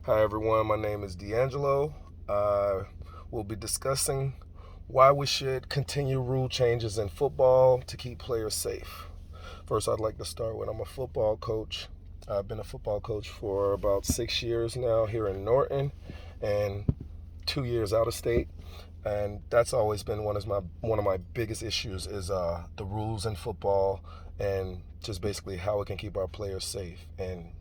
Hi, everyone. My name is D'Angelo. We'll be discussing why we should continue rule changes in football to keep players safe. First, I'd like to start with I'm a football coach. I've been a football coach for about 6 years now here in Norton and 2 years out of state. And that's always been one of my biggest issues is the rules in football and just basically how we can keep our players safe and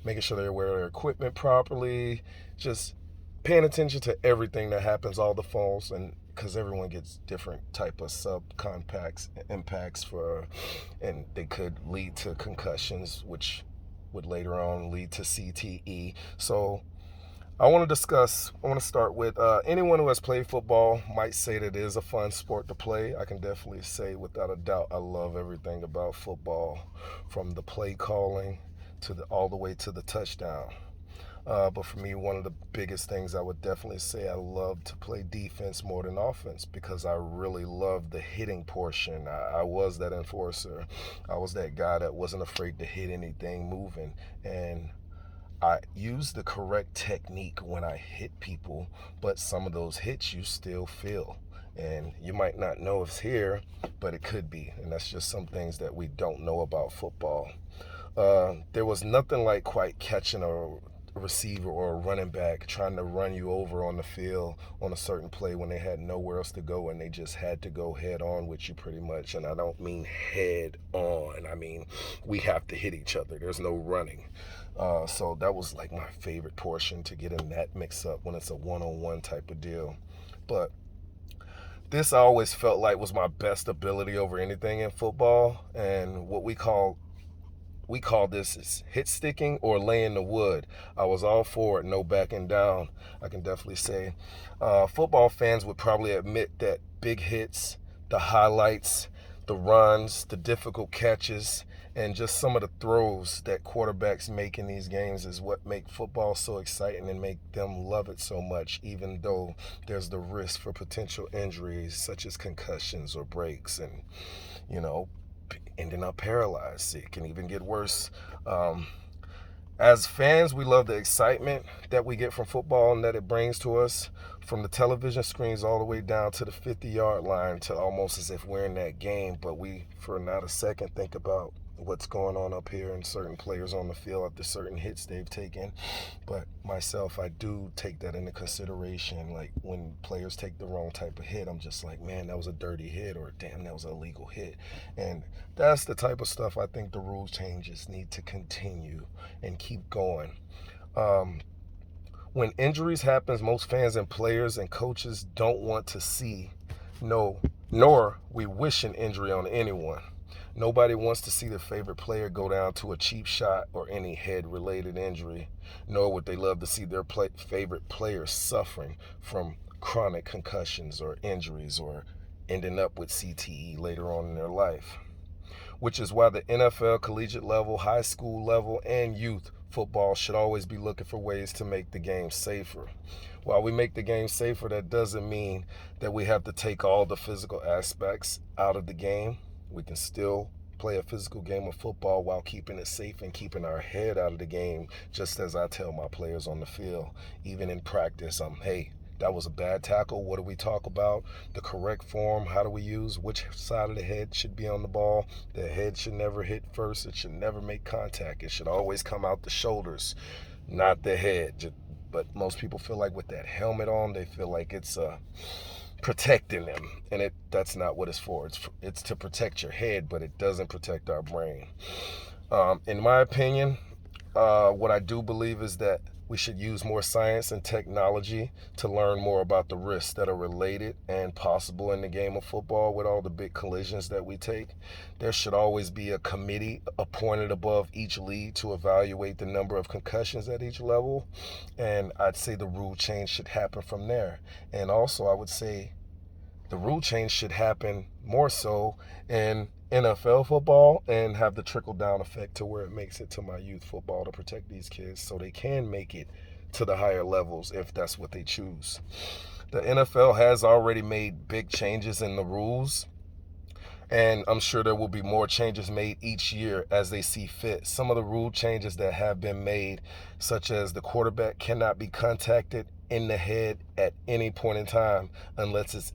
making sure they wear their equipment properly, just paying attention to everything that happens, all the falls, and because everyone gets different type of subcompacts impacts and they could lead to concussions, which would later on lead to CTE. So I want to start with anyone who has played football might say that it is a fun sport to play. I can definitely say without a doubt, I love everything about football, from the play calling to all the way to the touchdown. But for me, one of the biggest things I would definitely say I love to play defense more than offense because I really love the hitting portion. I was that enforcer. I was that guy that wasn't afraid to hit anything moving. And I use the correct technique when I hit people, but some of those hits you still feel. And you might not know it's here, but it could be. And that's just some things that we don't know about football. There was nothing like quite catching a receiver or a running back trying to run you over on the field on a certain play when they had nowhere else to go and they just had to go head on with you pretty much. And I don't mean head on, I mean we have to hit each other. There's no running. So that was like my favorite portion, to get in that mix up when it's a one-on-one type of deal. But this I always felt like was my best ability over anything in football, and what we call this is hit sticking or laying the wood. I was all for it, no backing down. I can definitely say football fans would probably admit that big hits, the highlights, the runs, the difficult catches, and just some of the throws that quarterbacks make in these games is what make football so exciting and make them love it so much, even though there's the risk for potential injuries such as concussions or breaks and, you know, ending up paralyzed. It can even get worse. Um, as fans, we love the excitement that we get from football and that it brings to us, from the television screens all the way down to the 50-yard line, to almost as if we're in that game. But we, for not a second, think about what's going on up here and certain players on the field after certain hits they've taken. But myself, I do take that into consideration. Like when players take the wrong type of hit, I'm just like, man, that was a dirty hit, or damn, that was an illegal hit. And that's the type of stuff I think the rule changes need to continue and keep going. Um, when injuries happens, most fans and players and coaches don't want to see, no, nor we wish an injury on anyone. Nobody wants to see their favorite player go down to a cheap shot or any head-related injury, nor would they love to see their favorite player suffering from chronic concussions or injuries or ending up with CTE later on in their life, which is why the NFL collegiate level, high school level, and youth football should always be looking for ways to make the game safer. While we make the game safer, that doesn't mean that we have to take all the physical aspects out of the game. We can still play a physical game of football while keeping it safe and keeping our head out of the game, just as I tell my players on the field. Even in practice, hey, that was a bad tackle. What do we talk about? The correct form. How do we use? Which side of the head should be on the ball? The head should never hit first. It should never make contact. It should always come out the shoulders, not the head. But most people feel like with that helmet on, they feel like it's protecting them, and that's not what it's for. It's to protect your head, but it doesn't protect our brain. In my opinion, what I do believe is that we should use more science and technology to learn more about the risks that are related and possible in the game of football with all the big collisions that we take. There should always be a committee appointed above each league to evaluate the number of concussions at each level, and I'd say the rule change should happen from there. And also, I would say the rule change should happen more so in NFL football and have the trickle down effect to where it makes it to my youth football to protect these kids so they can make it to the higher levels if that's what they choose. The NFL has already made big changes in the rules, And I'm sure there will be more changes made each year as they see fit. Some of the rule changes that have been made, such as the quarterback cannot be contacted in the head at any point in time unless it's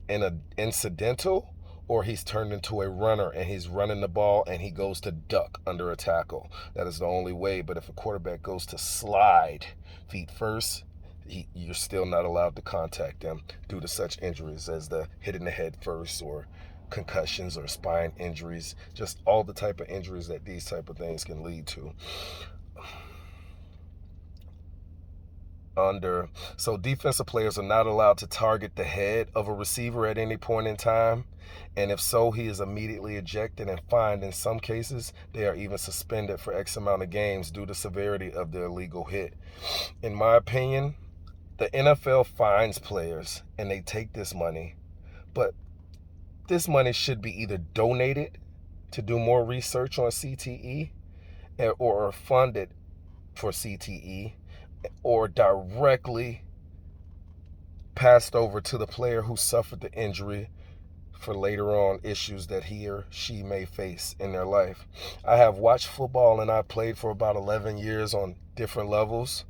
incidental or he's turned into a runner and he's running the ball and he goes to duck under a tackle. That is the only way. But if a quarterback goes to slide feet first, you're still not allowed to contact them due to such injuries as the hitting the head first or concussions or spine injuries, just all the type of injuries that these type of things can lead to. So defensive players are not allowed to target the head of a receiver at any point in time, and if so, he is immediately ejected and fined. In some cases, they are even suspended for X amount of games due to severity of the illegal hit. In my opinion, the NFL fines players and they take this money, but this money should be either donated to do more research on CTE or funded for CTE, or directly passed over to the player who suffered the injury for later on issues that he or she may face in their life. I have watched football and I played for about 11 years on different levels.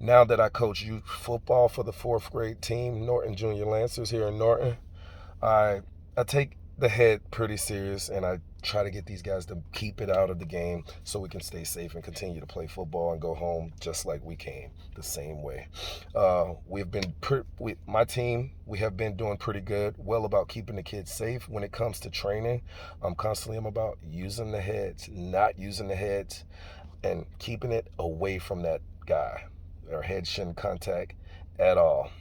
Now that I coach youth football for the 4th grade team, Norton Junior Lancers here in Norton, I take the head pretty serious, and I try to get these guys to keep it out of the game so we can stay safe and continue to play football and go home just like we came, the same way. My team, we have been doing pretty good, well about keeping the kids safe. When it comes to training, I'm about using the heads, not using the heads, and keeping it away from that guy. Our head shouldn't contact at all.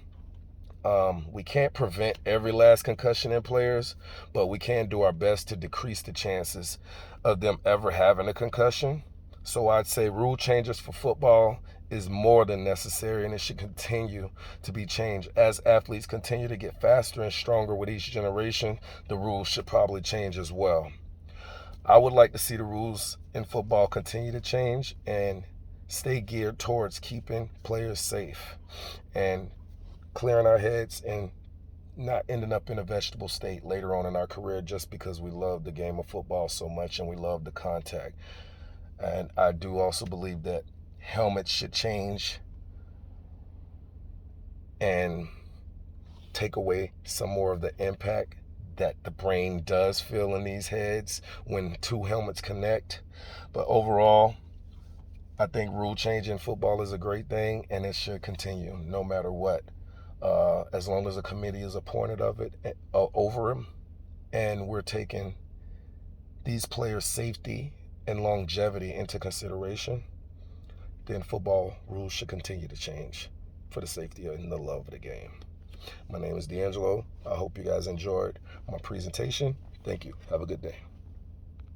We can't prevent every last concussion in players, but we can do our best to decrease the chances of them ever having a concussion. So I'd say rule changes for football is more than necessary, and it should continue to be changed. As athletes continue to get faster and stronger with each generation, the rules should probably change as well. I would like to see the rules in football continue to change and stay geared towards keeping players safe and clearing our heads and not ending up in a vegetable state later on in our career just because we love the game of football so much and we love the contact. And I do also believe that helmets should change and take away some more of the impact that the brain does feel in these heads when two helmets connect. But overall, I think rule change in football is a great thing, and it should continue no matter what. As long as a committee is appointed over him, and we're taking these players' safety and longevity into consideration, then football rules should continue to change for the safety and the love of the game. My name is D'Angelo. I hope you guys enjoyed my presentation. Thank you. Have a good day.